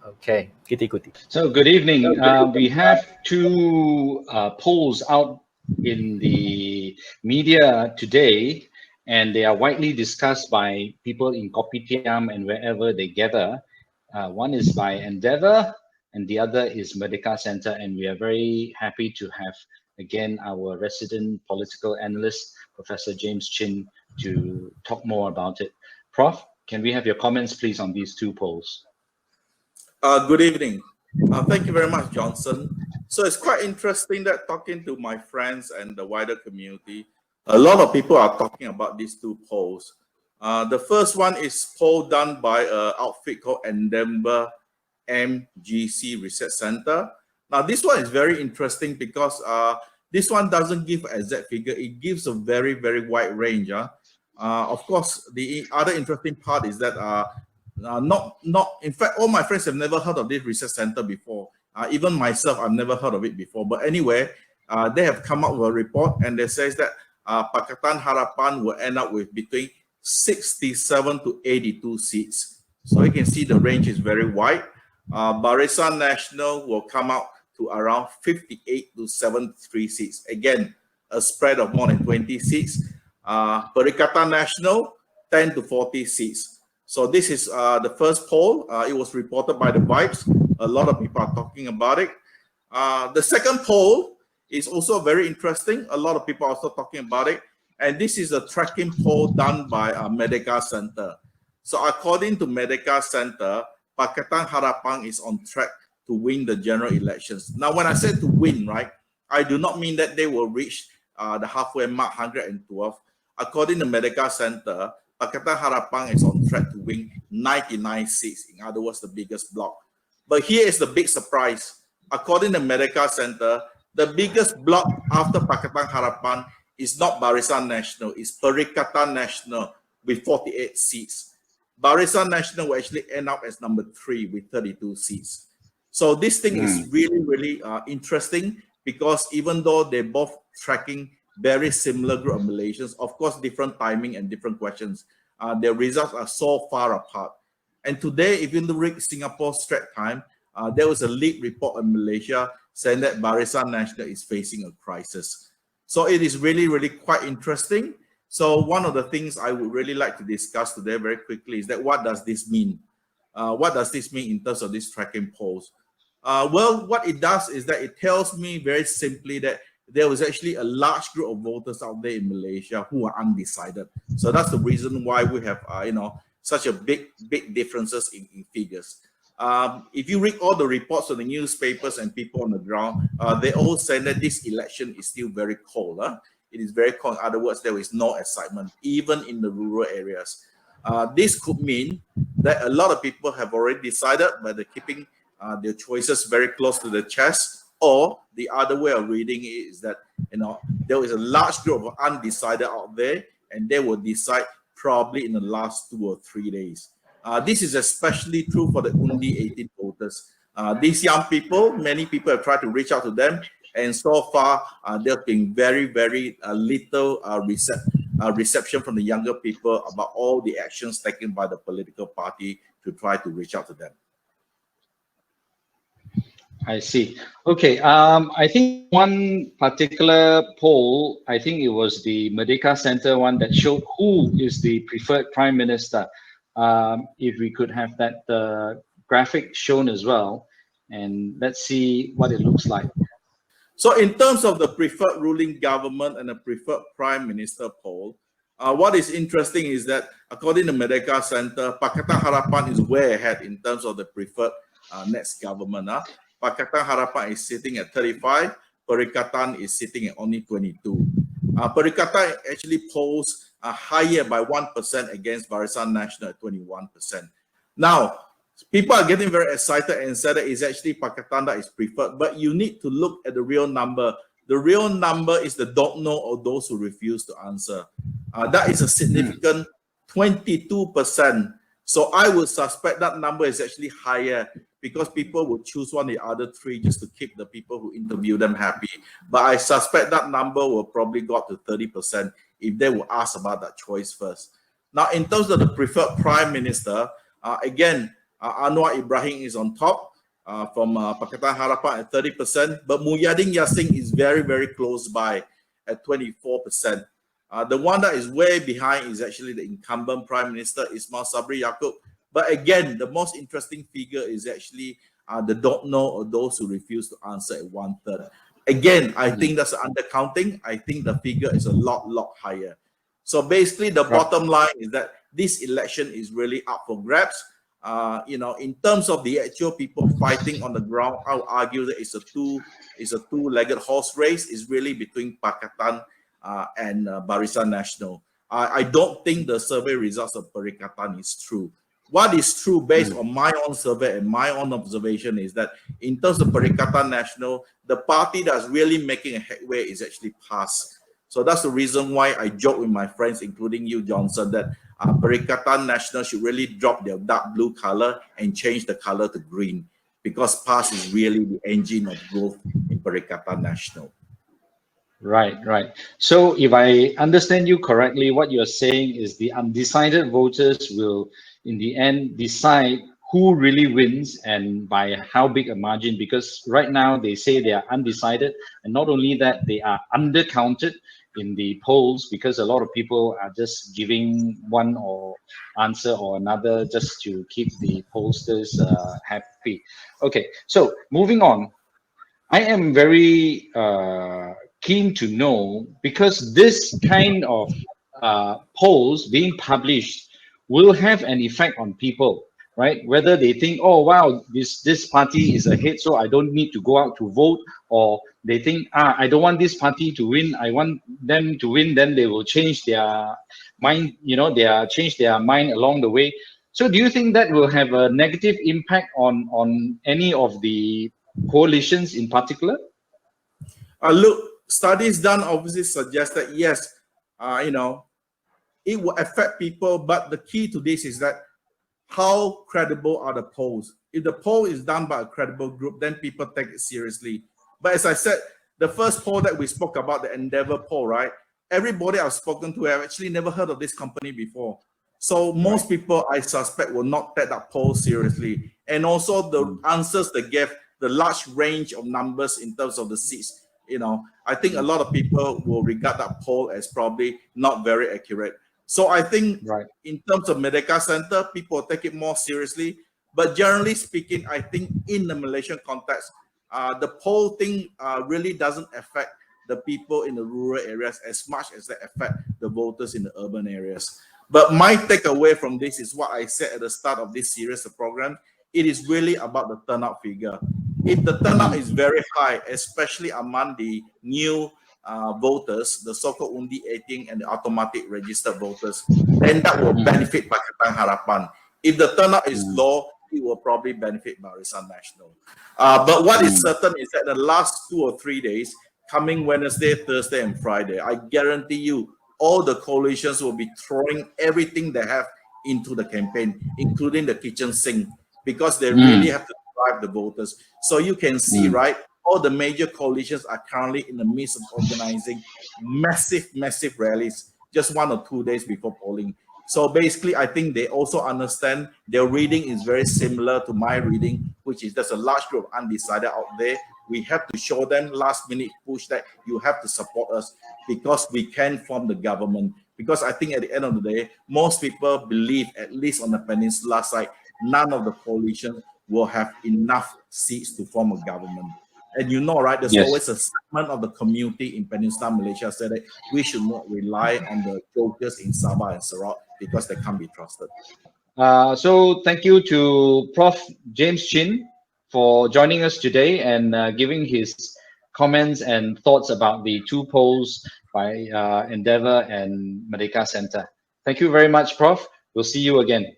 Okay, kita ikuti. So, good evening. We have two polls out in the media today, and they are widely discussed by people in Kopitiam and wherever they gather. One is by Endeavour, and the other is Merdeka Center, and we are very happy to have again our resident political analyst, Professor James Chin, to talk more about it. Prof, can we have your comments, please, on these two polls? Good evening. Thank you very much, Johnson. So it's quite interesting that talking to my friends and the wider community, a lot of people are talking about these two polls. The first one is poll done by an outfit called Endeavour MGC Research Center. Now, this one is very interesting because this one doesn't give an exact figure. It gives a very, very wide range. Of course, the other interesting part is that in fact, all my friends have never heard of this research center before. Even myself, I've never heard of it before. But anyway, they have come up with a report and they says that Pakatan Harapan will end up with between 67 to 82 seats. So you can see the range is very wide. Barisan Nasional will come out to around 58 to 73 seats. Again, a spread of more than 20 seats. Perikatan Nasional, 10 to 40 seats. So this is the first poll. It was reported by the Vibes. A lot of people are talking about it. The second poll is also very interesting. A lot of people are also talking about it. And this is a tracking poll done by Merdeka Center. So according to Merdeka Center, Pakatan Harapan is on track to win the general elections. Now, when I said to win, right, I do not mean that they will reach the halfway mark, 112. According to Merdeka Center, Pakatan Harapan is on track to win 99 seats, in other words, the biggest bloc. But here is the big surprise. According to Merdeka Center, the biggest bloc after Pakatan Harapan is not Barisan Nasional, it's Perikatan Nasional with 48 seats. Barisan Nasional will actually end up as number 3 with 32 seats. So this thing is really, really interesting because even though they're both tracking very similar group of Malaysians, of course, different timing and different questions. Their results are so far apart. And today, if you read Singapore Strait Time, there was a leaked report in Malaysia saying that Barisan Nasional is facing a crisis. So it is really, really quite interesting. So one of the things I would really like to discuss today very quickly is that what does this mean? What does this mean in terms of these tracking polls? Well, what it does is that it tells me very simply that there was actually a large group of voters out there in Malaysia who are undecided. So that's the reason why we have, such a big differences in figures. If you read all the reports of the newspapers and people on the ground, they all say that this election is still very cold. It is very cold. In other words, there is no excitement, even in the rural areas. This could mean that a lot of people have already decided, but they're keeping their choices very close to the chest. Or the other way of reading it is that, there is a large group of undecided out there, and they will decide probably in the last 2 or 3 days. This is especially true for the Undi 18 voters. These young people, many people have tried to reach out to them, and so far there have been very, very little reception from the younger people about all the actions taken by the political party to try to reach out to them. I see. Okay. I think one particular poll, I think it was the Merdeka Center one that showed who is the preferred prime minister. If we could have that graphic shown as well, and let's see what it looks like. So in terms of the preferred ruling government and the preferred prime minister poll, what is interesting is that according to Merdeka Center, Pakatan Harapan is way ahead in terms of the preferred next government. Pakatan Harapan is sitting at 35. Perikatan is sitting at only 22. Perikatan actually polls higher by 1% against Barisan Nasional at 21%. Now, people are getting very excited and said that it's actually Pakatan that is preferred, but you need to look at the real number. The real number is the don't know or those who refuse to answer. That is a significant 22%. So I would suspect that number is actually higher because people would choose one of the other three just to keep the people who interview them happy. But I suspect that number will probably go up to 30% if they will ask about that choice first. Now, in terms of the preferred prime minister, again, Anwar Ibrahim is on top from Pakatan Harapan at 30%, but Muhyiddin Yassin is very, very close by at 24%. The one that is way behind is actually the incumbent Prime Minister Ismail Sabri Yaakob. But again, the most interesting figure is actually the don't know or those who refuse to answer at 1/3. Again, I think that's undercounting. I think the figure is a lot higher. So basically, the bottom line is that this election is really up for grabs. In terms of the actual people fighting on the ground, I would argue that it's a two-legged horse race. It's really between Pakatan and Barisan Nasional. I don't think the survey results of Perikatan is true. What is true based on my own survey and my own observation is that in terms of Perikatan Nasional, the party that's really making a headway is actually PAS. So that's the reason why I joke with my friends, including you, Johnson, that Perikatan Nasional should really drop their dark blue color and change the color to green, because PAS is really the engine of growth in Perikatan Nasional. Right. So if I understand you correctly, what you're saying is the undecided voters will, in the end, decide who really wins and by how big a margin, because right now they say they are undecided, and not only that, they are undercounted in the polls because a lot of people are just giving one or answer or another just to keep the pollsters happy. Okay, so moving on, I am very keen to know, because this kind of polls being published will have an effect on people, right? Whether they think, oh wow, this party is ahead, so I don't need to go out to vote, or they think, I don't want this party to win, I want them to win, then they will change their mind, change their mind along the way. So do you think that will have a negative impact on any of the coalitions in particular? Look, studies done obviously suggest that yes, it will affect people, but the key to this is that how credible are the polls? If the poll is done by a credible group, then people take it seriously. But as I said, the first poll that we spoke about, the Endeavor poll, right? Everybody I've spoken to have actually never heard of this company before. So most people, I suspect, will not take that poll seriously. And also the answers they gave, the large range of numbers in terms of the seats, I think a lot of people will regard that poll as probably not very accurate. So I think in terms of Merdeka Center, people take it more seriously. But generally speaking, I think in the Malaysian context, the poll thing really doesn't affect the people in the rural areas as much as they affect the voters in the urban areas. But my takeaway from this is what I said at the start of this series of program. It is really about the turnout figure. If the turnout is very high, especially among the new voters, the so-called Undi 18 and the automatic registered voters, then that will benefit Pakatan Harapan. If the turnout is low, it will probably benefit Barisan Nasional. But what is certain is that the last 2 or 3 days, coming Wednesday, Thursday, and Friday, I guarantee you, all the coalitions will be throwing everything they have into the campaign, including the kitchen sink, because they really have to drive the voters. So you can see, right, all the major coalitions are currently in the midst of organizing massive rallies just 1 or 2 days before polling. So basically, I think they also understand their reading is very similar to my reading, which is there's a large group of undecided out there. We have to show them last minute push that you have to support us because we can form the government. Because I think at the end of the day, most people believe, at least on the peninsula side, none of the coalitions will have enough seats to form a government. And right, there's always a segment of the community in Peninsular Malaysia said that we should not rely on the jokers in Sabah and Sarawak because they can't be trusted. So thank you to Prof. James Chin for joining us today and giving his comments and thoughts about the 2 polls by Endeavor and Merdeka Center. Thank you very much, Prof. We'll see you again.